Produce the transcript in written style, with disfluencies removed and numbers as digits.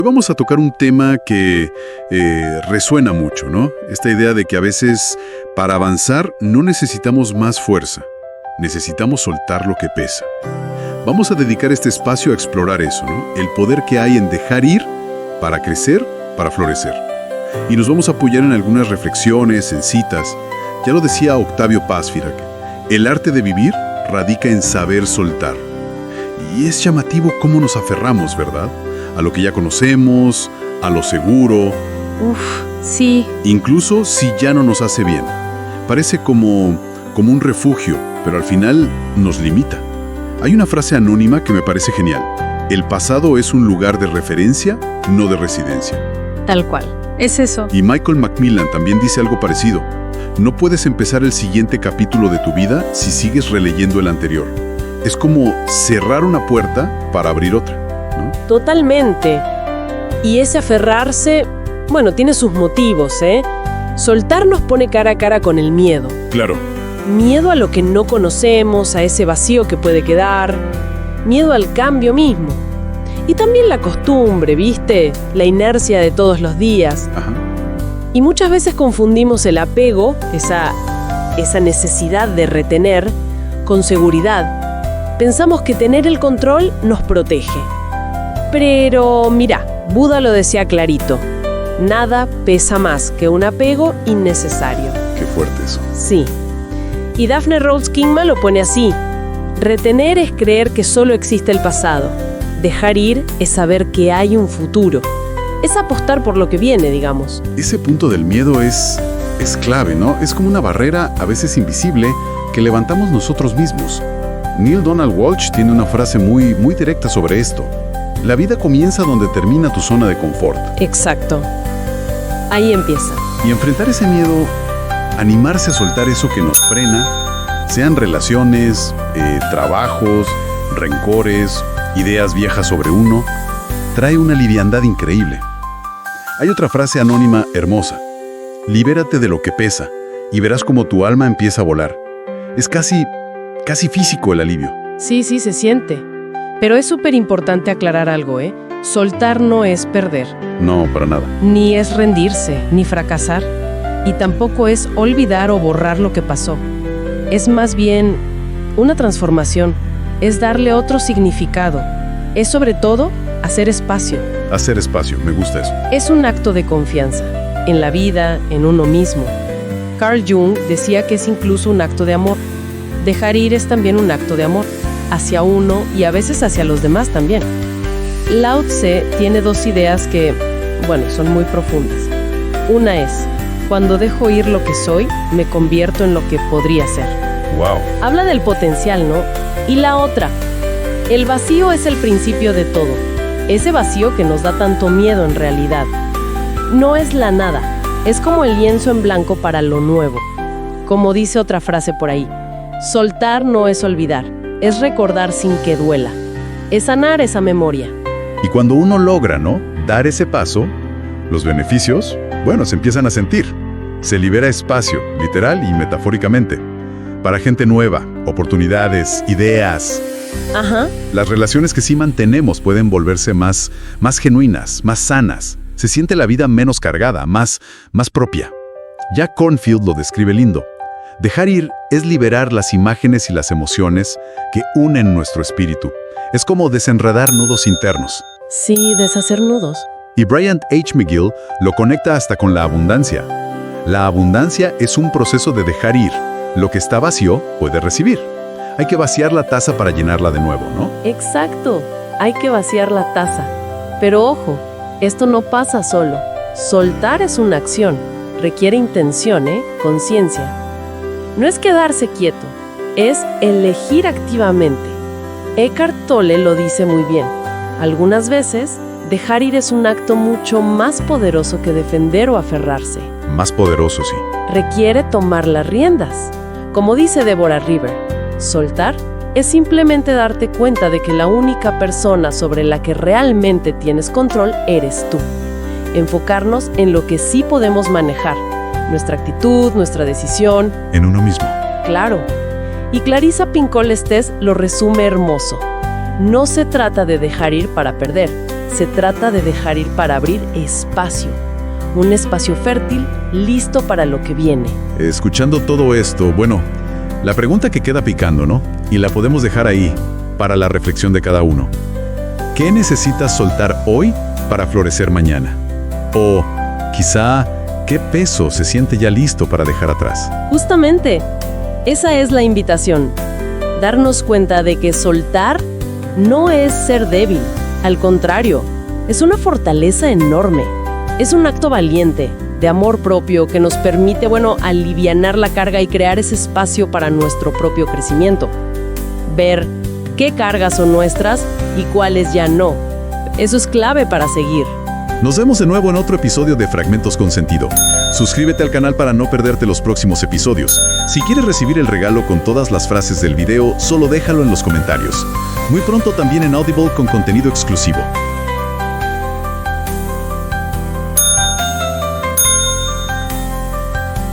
Hoy vamos a tocar un tema que resuena mucho, ¿no? Esta idea de que a veces para avanzar no necesitamos más fuerza, necesitamos soltar lo que pesa. Vamos a dedicar este espacio a explorar eso, ¿no? El poder que hay en dejar ir para crecer, para florecer. Y nos vamos a apoyar en algunas reflexiones, en citas. Ya lo decía Octavio Paz, fíjate, el arte de vivir radica en saber soltar. Y es llamativo cómo nos aferramos, ¿verdad? A lo que ya conocemos, a lo seguro. Sí. Incluso si ya no nos hace bien. Parece como un refugio, pero al final nos limita. Hay una frase anónima que me parece genial. El pasado es un lugar de referencia, no de residencia. Tal cual. Es eso. Y Michael Macmillan también dice algo parecido. No puedes empezar el siguiente capítulo de tu vida si sigues releyendo el anterior. Es como cerrar una puerta para abrir otra, ¿no? Totalmente. Y ese aferrarse, bueno, tiene sus motivos, ¿eh? Soltar nos pone cara a cara con el miedo. Claro. Miedo a lo que no conocemos, a ese vacío que puede quedar. Miedo al cambio mismo. Y también la costumbre, ¿viste? La inercia de todos los días. Ajá. Y muchas veces confundimos el apego, esa necesidad de retener, con seguridad. Pensamos que tener el control nos protege. Pero mira, Buda lo decía clarito. Nada pesa más que un apego innecesario. Qué fuerte eso. Sí. Y Daphne Rose Kingma lo pone así. Retener es creer que solo existe el pasado. Dejar ir es saber que hay un futuro. Es apostar por lo que viene, digamos. Ese punto del miedo es clave, ¿no? Es como una barrera, a veces invisible, que levantamos nosotros mismos. Neil Donald Walsh tiene una frase muy directa sobre esto. La vida comienza donde termina tu zona de confort. Exacto. Ahí empieza. Y enfrentar ese miedo, animarse a soltar eso que nos frena, sean relaciones, trabajos, rencores, ideas viejas sobre uno, trae una liviandad increíble. Hay otra frase anónima hermosa. Libérate de lo que pesa y verás como tu alma empieza a volar. Es casi físico el alivio. Sí, se siente. Pero es súper importante aclarar algo, ¿eh? Soltar no es perder. No, para nada. Ni es rendirse, ni fracasar. Y tampoco es olvidar o borrar lo que pasó. Es más bien una transformación. Es darle otro significado. Es sobre todo hacer espacio. Hacer espacio, me gusta eso. Es un acto de confianza. En la vida, en uno mismo. Carl Jung decía que es incluso un acto de amor. Dejar ir es también un acto de amor. Hacia uno y a veces hacia los demás también. Lao Tse tiene dos ideas que, son muy profundas. Una es, cuando dejo ir lo que soy, me convierto en lo que podría ser. Wow. Habla del potencial, ¿no? Y la otra, el vacío es el principio de todo. Ese vacío que nos da tanto miedo en realidad. No es la nada, es como el lienzo en blanco para lo nuevo. Como dice otra frase por ahí, soltar no es olvidar, es recordar sin que duela. Es sanar esa memoria. Y cuando uno logra, ¿no?, dar ese paso, los beneficios, se empiezan a sentir. Se libera espacio, literal y metafóricamente, para gente nueva, oportunidades, ideas. Ajá. Las relaciones que sí mantenemos pueden volverse más genuinas, más sanas. Se siente la vida menos cargada, más propia. Jack Kornfield lo describe lindo. Dejar ir es liberar las imágenes y las emociones que unen nuestro espíritu. Es como desenredar nudos internos. Sí, deshacer nudos. Y Bryant H. McGill lo conecta hasta con la abundancia. La abundancia es un proceso de dejar ir. Lo que está vacío puede recibir. Hay que vaciar la taza para llenarla de nuevo, ¿no? Exacto, hay que vaciar la taza. Pero ojo, esto no pasa solo. Soltar es una acción. Requiere intención, conciencia. No es quedarse quieto, es elegir activamente. Eckhart Tolle lo dice muy bien. Algunas veces, dejar ir es un acto mucho más poderoso que defender o aferrarse. Más poderoso, sí. Requiere tomar las riendas. Como dice Deborah River, soltar es simplemente darte cuenta de que la única persona sobre la que realmente tienes control eres tú. Enfocarnos en lo que sí podemos manejar, nuestra actitud, nuestra decisión. En uno mismo. Claro. Y Clarissa Pinkola Estés lo resume hermoso. No se trata de dejar ir para perder, Se trata de dejar ir para abrir espacio. Un espacio fértil, listo para lo que viene. Escuchando todo esto, bueno, la pregunta que queda picando, ¿no? Y la podemos dejar ahí, para la reflexión de cada uno. ¿Qué necesitas soltar hoy para florecer mañana? O, quizá, ¿qué peso se siente ya listo para dejar atrás? Justamente, esa es la invitación. Darnos cuenta de que soltar no es ser débil. Al contrario, es una fortaleza enorme. Es un acto valiente, de amor propio, que nos permite, alivianar la carga y crear ese espacio para nuestro propio crecimiento. Ver qué cargas son nuestras y cuáles ya no. Eso es clave para seguir. Nos vemos de nuevo en otro episodio de Fragmentos con Sentido. Suscríbete al canal para no perderte los próximos episodios. Si quieres recibir el regalo con todas las frases del video, solo déjalo en los comentarios. Muy pronto también en Audible con contenido exclusivo.